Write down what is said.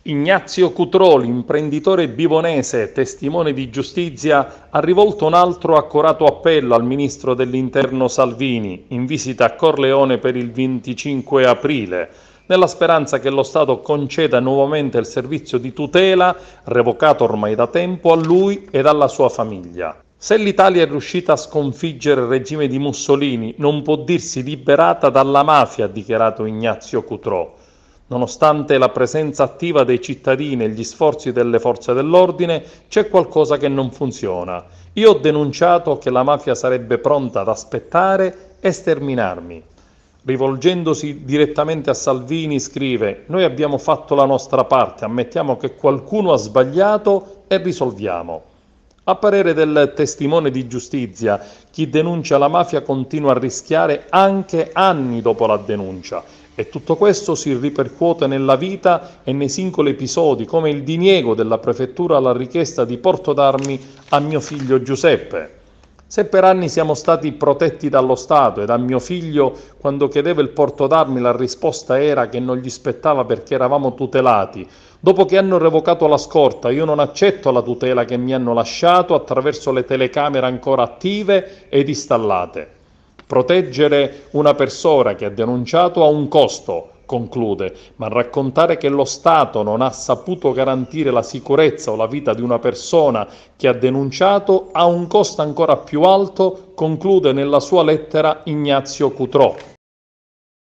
Ignazio Cutrò, l'imprenditore bivonese, testimone di giustizia, ha rivolto un altro accorato appello al ministro dell'Interno Salvini, in visita a Corleone per il 25 aprile, nella speranza che lo Stato conceda nuovamente il servizio di tutela, revocato ormai da tempo, a lui ed alla sua famiglia. Se l'Italia è riuscita a sconfiggere il regime di Mussolini, non può dirsi liberata dalla mafia, ha dichiarato Ignazio Cutrò. Nonostante la presenza attiva dei cittadini e gli sforzi delle forze dell'ordine, c'è qualcosa che non funziona. Io ho denunciato che la mafia sarebbe pronta ad aspettare e sterminarmi. Rivolgendosi direttamente a Salvini, scrive: «Noi abbiamo fatto la nostra parte, ammettiamo che qualcuno ha sbagliato e risolviamo». A parere del testimone di giustizia, chi denuncia la mafia continua a rischiare anche anni dopo la denuncia, e tutto questo si ripercuote nella vita e nei singoli episodi, come il diniego della prefettura alla richiesta di porto d'armi a mio figlio Giuseppe. Se per anni siamo stati protetti dallo Stato ed a mio figlio, quando chiedeva il porto d'armi, la risposta era che non gli spettava perché eravamo tutelati, dopo che hanno revocato la scorta, io non accetto la tutela che mi hanno lasciato attraverso le telecamere ancora attive ed installate. Proteggere una persona che ha denunciato ha un costo, conclude, ma raccontare che lo Stato non ha saputo garantire la sicurezza o la vita di una persona che ha denunciato ha un costo ancora più alto, conclude nella sua lettera Ignazio Cutrò.